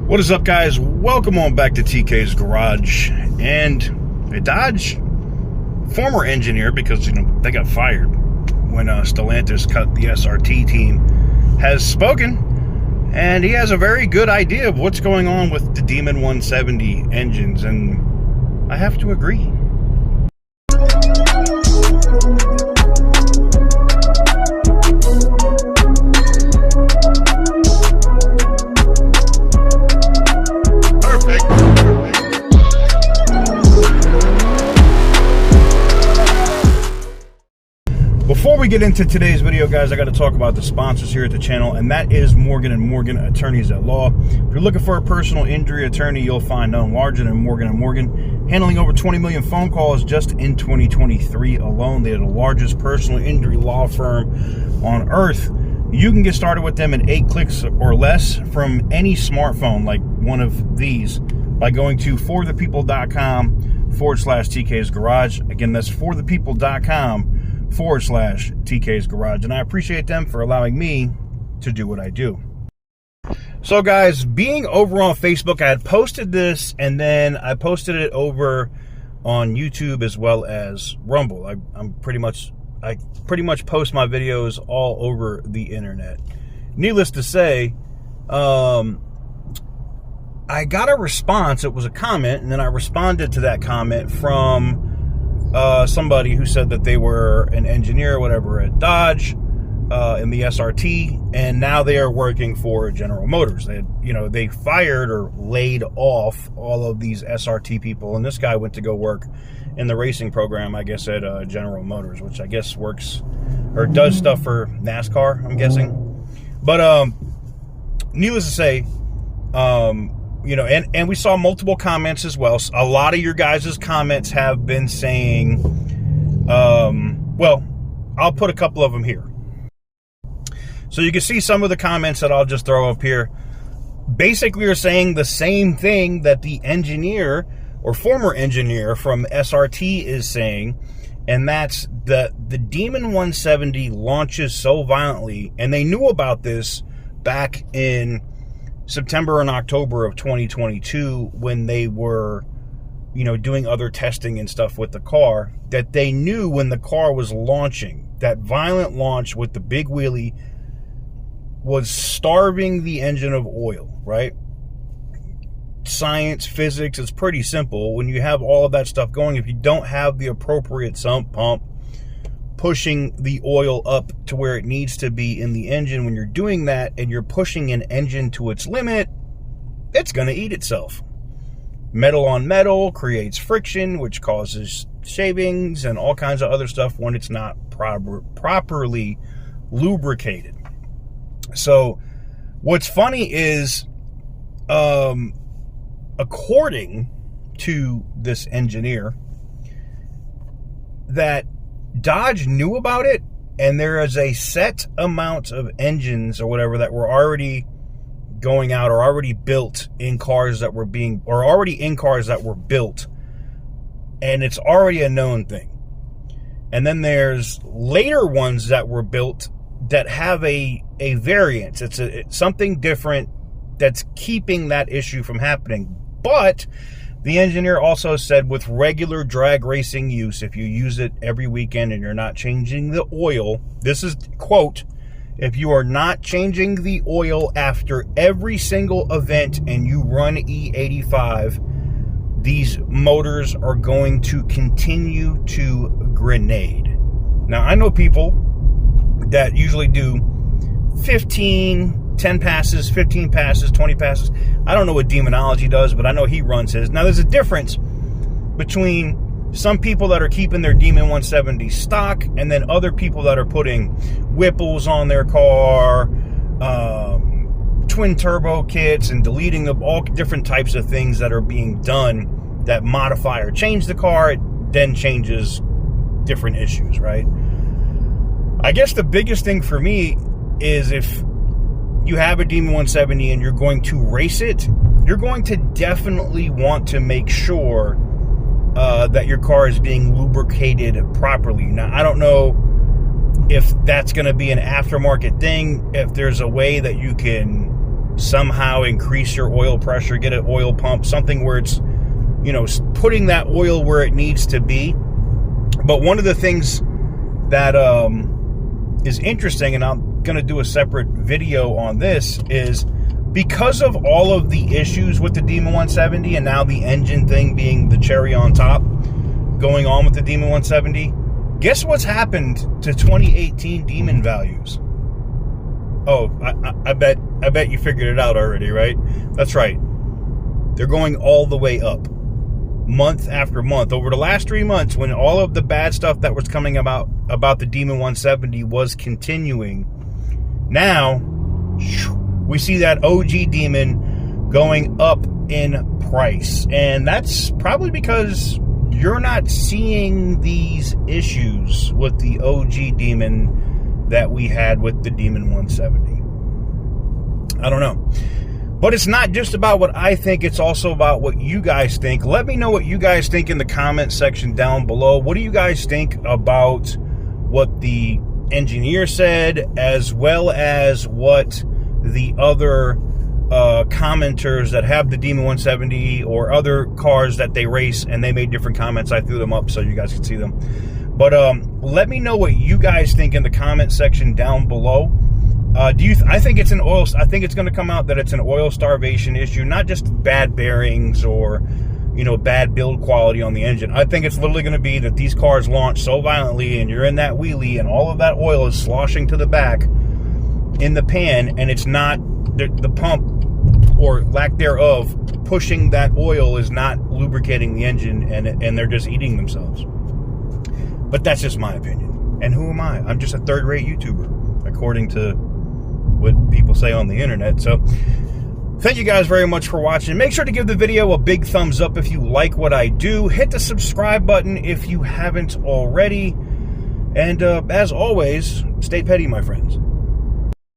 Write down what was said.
What is up, guys? Welcome on back to TK's Garage. And a Dodge former engineer, because they got fired when Stellantis cut the SRT team, has spoken, and he has a very good idea of what's going on with the Demon 170 engines, and I have to agree. Before we get into today's video, guys, I got to talk about the sponsors here at the channel, and that is Morgan & Morgan Attorneys at Law. If you're looking for a personal injury attorney, you'll find none larger than Morgan & Morgan, handling over 20 million phone calls just in 2023 alone. They are the largest personal injury law firm on earth. You can get started with them in 8 clicks or less from any smartphone like one of these by going to forthepeople.com/TK's Garage. Again, that's forthepeople.com/TK's Garage, and I appreciate them for allowing me to do what I do. So, guys, being over on Facebook, I had posted this, and then I posted it over on YouTube as well as Rumble. I pretty much post my videos all over the internet. Needless to say, I got a response. It was a comment, and then I responded to that comment from somebody who said that they were an engineer or whatever at Dodge in the SRT, and now they are working for General Motors. They fired or laid off all of these SRT people, and this guy went to go work in the racing program, I guess, at General Motors, which I guess works or does stuff for NASCAR, I'm guessing. But needless to say, and we saw multiple comments as well. A lot of your guys' comments have been saying, well, I'll put a couple of them here. So you can see some of the comments that I'll just throw up here. Basically are saying the same thing that the engineer or former engineer from SRT is saying, and that's that the Demon 170 launches so violently, and they knew about this back in September and October of 2022 when they were, doing other testing and stuff with the car, that they knew when the car was launching, that violent launch with the big wheelie was starving the engine of oil, right? Science, physics, it's pretty simple. When you have all of that stuff going, if you don't have the appropriate sump pump pushing the oil up to where it needs to be in the engine, when you're doing that and you're pushing an engine to its limit, it's going to eat itself. Metal on metal creates friction, which causes shavings and all kinds of other stuff when it's not properly lubricated. So what's funny is, according to this engineer, that Dodge knew about it, and there is a set amount of engines or whatever that were already going out or already built in cars that were built, and it's already a known thing. And then there's later ones that were built that have a variance. It's something different that's keeping that issue from happening. But the engineer also said with regular drag racing use, if you use it every weekend and you're not changing the oil, this is, quote, if you are not changing the oil after every single event and you run E85, these motors are going to continue to grenade. Now, I know people that usually do 10 passes, 15 passes, 20 passes. I don't know what Demonology does, but I know he runs his. Now, there's a difference between some people that are keeping their Demon 170 stock and then other people that are putting Whipples on their car, twin turbo kits, and deleting all different types of things that are being done that modify or change the car. It then changes different issues, right? I guess the biggest thing for me is if you have a Demon 170 and you're going to race it, you're going to definitely want to make sure that your car is being lubricated properly. Now, I don't know if that's going to be an aftermarket thing, if there's a way that you can somehow increase your oil pressure, get an oil pump, something where it's, you know, putting that oil where it needs to be. But one of the things that is interesting, and I'm going to do a separate video on this, is because of all of the issues with the Demon 170 and now the engine thing being the cherry on top going on with the Demon 170, guess what's happened to 2018 Demon values? Oh, I bet you figured it out already, right? That's right. They're going all the way up, month after month. Over the last 3 months, when all of the bad stuff that was coming about the Demon 170 was continuing, now we see that OG Demon going up in price. And that's probably because you're not seeing these issues with the OG Demon that we had with the Demon 170. I don't know. But it's not just about what I think, it's also about what you guys think. Let me know what you guys think in the comment section down below. What do you guys think about what the engineer said, as well as what the other commenters that have the Demon 170 or other cars that they race, and they made different comments. I threw them up so you guys can see them. But let me know what you guys think in the comment section down below. I think it's an oil. I think it's going to come out that it's an oil starvation issue, not just bad bearings or, you know, bad build quality on the engine. I think it's literally going to be that these cars launch so violently, and you're in that wheelie, and all of that oil is sloshing to the back in the pan, and it's not the pump or lack thereof pushing that oil is not lubricating the engine, and they're just eating themselves. But that's just my opinion. And who am I? I'm just a third-rate YouTuber, according to what people say on the internet. So thank you guys very much for watching. Make sure to give the video a big thumbs up if you like what I do. Hit the subscribe button if you haven't already. And as always, stay petty, my friends.